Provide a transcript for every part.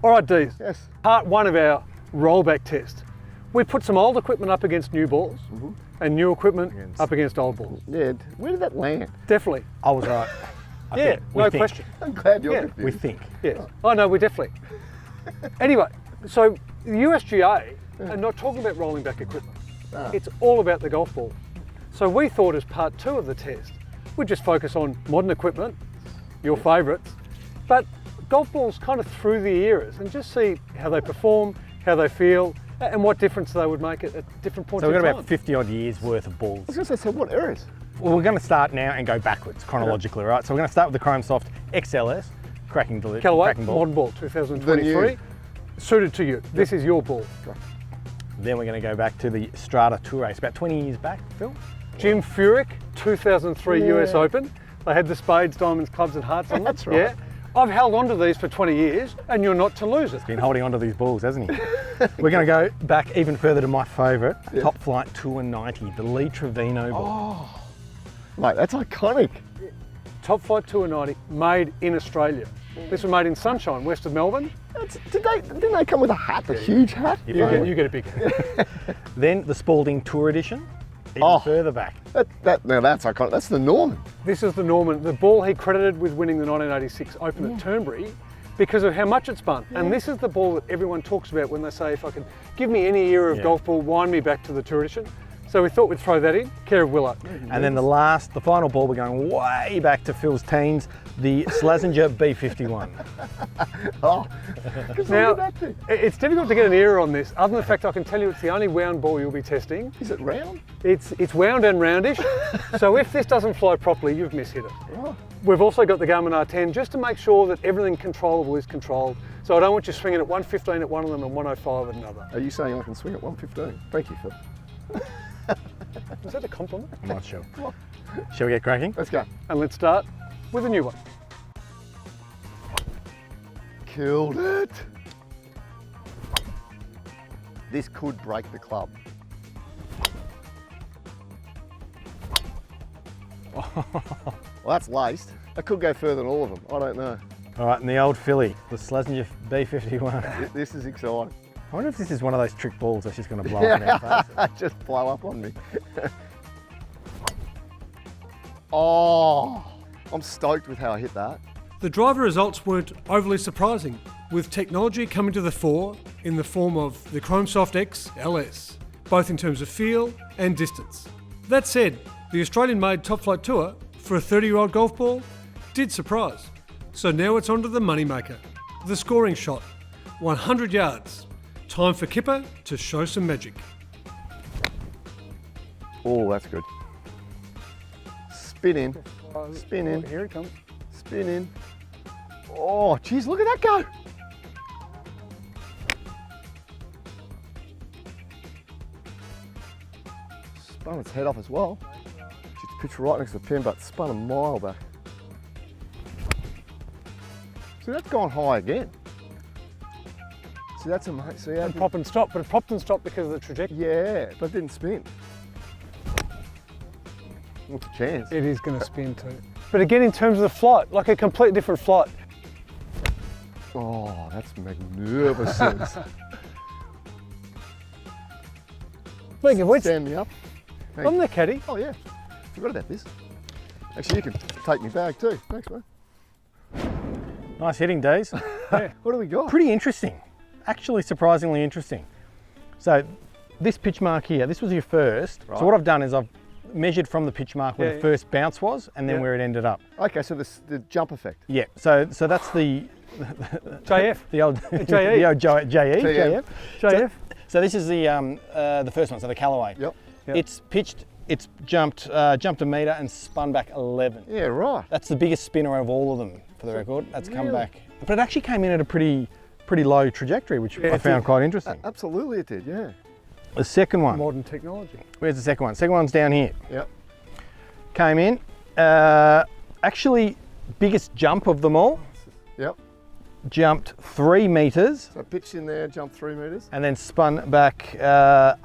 All right, Dees. Yes. Part one of our rollback test. We put some old equipment up against new balls and new equipment up against old balls. Yeah, where did that land? Definitely. I was right. Yeah, no question. I'm glad you're Yeah. We think. Yes. Oh no, we definitely. Anyway, so the USGA are not talking about rolling back equipment. It's all about the golf ball. So we thought as part two of the test, we'd just focus on modern equipment, your favourites, but golf balls kind of through the eras and just see how they perform, how they feel, and what difference they would make at different points So we've in got time. about 50 odd years worth of balls. I was going to say, so what eras? Well, we're going to start now and go backwards chronologically, right? So we're going to start with the Chrome Soft XLS, cracking ball. Callaway Modern Ball 2023, suited to you. This is your ball. Then we're going to go back to the Strata Tour Ace, about 20 years back, Phil. Jim Furyk, 2003 US Open. They had the spades, diamonds, clubs and hearts on them. That's right. Yeah. I've held on to these for 20 years and you're not to lose it. Been holding on to these balls, hasn't he? We're going to go back even further to my favourite, Top Flite Tour 90, the Lee Trevino ball. Oh, mate, that's iconic. Top Flite Tour 90, made in Australia. This was made in Sunshine, west of Melbourne. Didn't they come with a hat, a huge hat? You get a big hat. Then the Spalding Tour Edition, even further back. Now that's iconic. That's the Norman. This is the Norman, the ball he credited with winning the 1986 Open at Turnberry because of how much it spun. And this is the ball that everyone talks about when they say, if I can give me any era of golf ball, wind me back to the Tour Edition. So we thought we'd throw that in, care of Willow. And then the final ball, we're going way back to Phil's teens, the Slazenger B51. Oh, now, it's difficult to get an era on this, other than the fact I can tell you it's the only wound ball you'll be testing. Is it round? It's wound and roundish, so if this doesn't fly properly, you've mishit it. Oh. We've also got the Garmin R10 just to make sure that everything controllable is controlled. So I don't want you swinging at 115 at one of them and 105 at another. Are you saying I can swing at 115? Thank you, Phil. Is that a compliment? I'm not sure. Shall we get cracking? Let's go. And let's start with a new one. Killed it. This could break the club. Well, that's laced. I could go further than all of them. I don't know. All right, and the old filly, the Slazenger B51. This is exciting. I wonder if this is one of those trick balls that's just going to blow up in our faces. Just blow up on me. Oh, I'm stoked with how I hit that. The driver results weren't overly surprising, with technology coming to the fore in the form of the Chrome Soft X LS, both in terms of feel and distance. That said, the Australian-made Top Flite Tour for a 30-year-old golf ball did surprise. So now it's on to the moneymaker, the scoring shot, 100 yards. Time for Kippa to show some magic. Oh, that's good. Spin in, spin in, Here it comes. spin in. Oh, geez, look at that go. Spun its head off as well. It's pitched right next to the pin, but spun a mile back. See, that's gone high again. See, that's amazing. See, And pop and stop, but it popped and stopped because of the trajectory. yeah, but it didn't spin. What's the chance? It is going to spin too. But again, in terms of the flight, like a completely different flight. Oh, that's magnificent. Speaking of which, Stand me up. Hey. I'm the caddy. Oh yeah, forgot about this. Actually, you can take me bag too. Thanks, man. Nice hitting, Days. What do we got? Pretty interesting. Actually, surprisingly interesting. So this pitch mark here, this was your first. Right. So what I've done is I've measured from the pitch mark where Yeah, the first bounce was and then where it ended up. Okay, so the jump effect. Yeah, so that's the JF. the old JE. the old JF. JF. So this is the first one, so the Callaway. Yep. It's pitched, it's jumped a metre and spun back 11. Yeah, right. That's the biggest spinner of all of them, for the record. That's come Really? back. But it actually came in at a pretty low trajectory, which I found quite interesting. Absolutely, it did. Yeah. The second one. Modern technology. Where's the second one? Second one's down here. Yep. Came in. Actually, biggest jump of them all. Yep. Jumped 3 metres So pitched in there, jumped 3 metres. and then spun back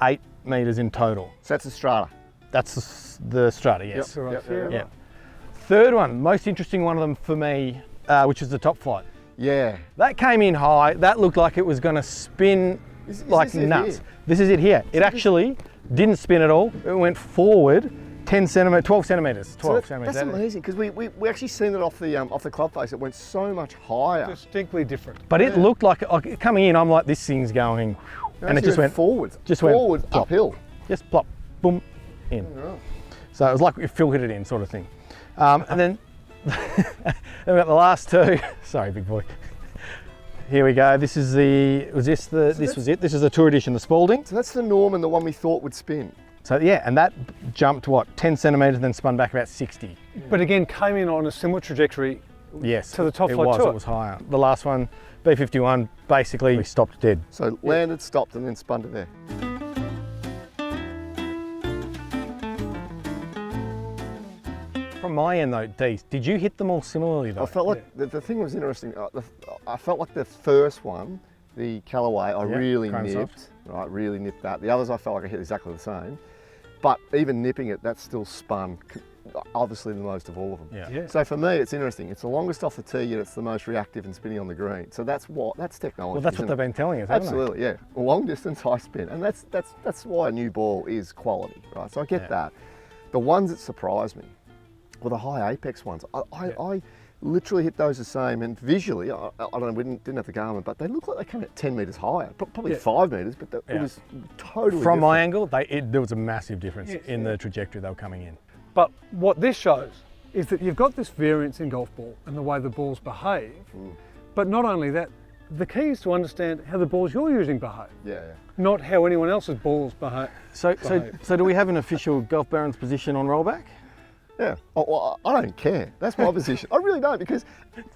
8 metres in total. So that's a Strata. That's the Strata, yes. Yep. Yeah. Third one, most interesting one of them for me, which is the Top Flite. Yeah. That came in high. That looked like it was going to spin like this it nuts. here? This is it here. It actually didn't spin at all. It went forward 12 centimeters. That's amazing, because we actually seen it off the club face. It went so much higher. Distinctly different. But it looked like, coming in, I'm like, this thing's going, and it just went forwards. Just went forward, plop. uphill. Just plop, boom, in. So it was like it filtered it in, sort of thing. And then we got the last two. Sorry, big boy. Here we go. This is the. This was it. This is the Tour Edition, the Spalding. So that's the Norman, the one we thought would spin. So yeah, and that jumped what, 10 centimeters, then spun back about 60. But again, came in on a similar trajectory. Yes, to the top Flite Tour. It was higher. The last one, B51, basically stopped dead. So landed, stopped, and then spun to there. From my end though, Dees, did you hit them all similarly though? I felt like the thing was interesting. I felt like the first one, the Callaway, I really Chrome nipped. Soft. Right, really nipped that. The others I felt like I hit exactly the same. But even nipping it, that still spun, obviously the most of all of them. Yeah. So for me, it's interesting. It's the longest off the tee, yet it's the most reactive and spinning on the green. So that's technology. Well, that's what they've been telling us, haven't Absolutely, yeah. Long distance, high spin, and that's why a new ball is quality, right? So I get that. The ones that surprised me were the high apex ones. I literally hit those the same, and visually, I don't know, we didn't have the Garmin, but they look like they came at 10 metres higher, probably 5 metres, but it was totally From different. my angle, there was a massive difference in the trajectory they were coming in. But what this shows is that you've got this variance in golf ball and the way the balls behave. But not only that, the key is to understand how the balls you're using behave. Yeah. Not how anyone else's balls behave. So do we have an official Golf Baron's position on rollback? Yeah, well, I don't care. That's my position. I really don't, because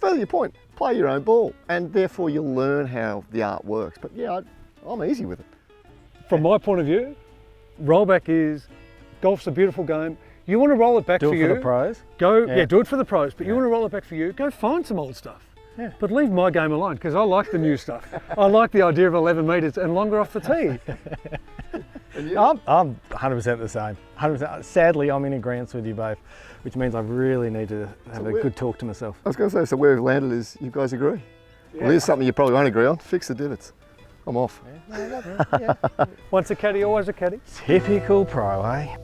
further your point, play your own ball, and therefore you'll learn how the art works. But yeah, I'm easy with it. From my point of view, rollback is, golf's a beautiful game. You want to roll it back Do for it you. for the pros? Do it for the pros, but you want to roll it back for you, go find some old stuff. Yeah. But leave my game alone, because I like the new stuff. I like the idea of 11 metres and longer off the tee. I'm 100% the same. 100%. Sadly, I'm in agreement with you both, which means I really need to have a good talk to myself. I was going to say, so where we've landed is you guys agree? Well, here's something you probably won't agree on. Fix the divots. I'm off. Once a caddy, always a caddy. Typical pro, eh?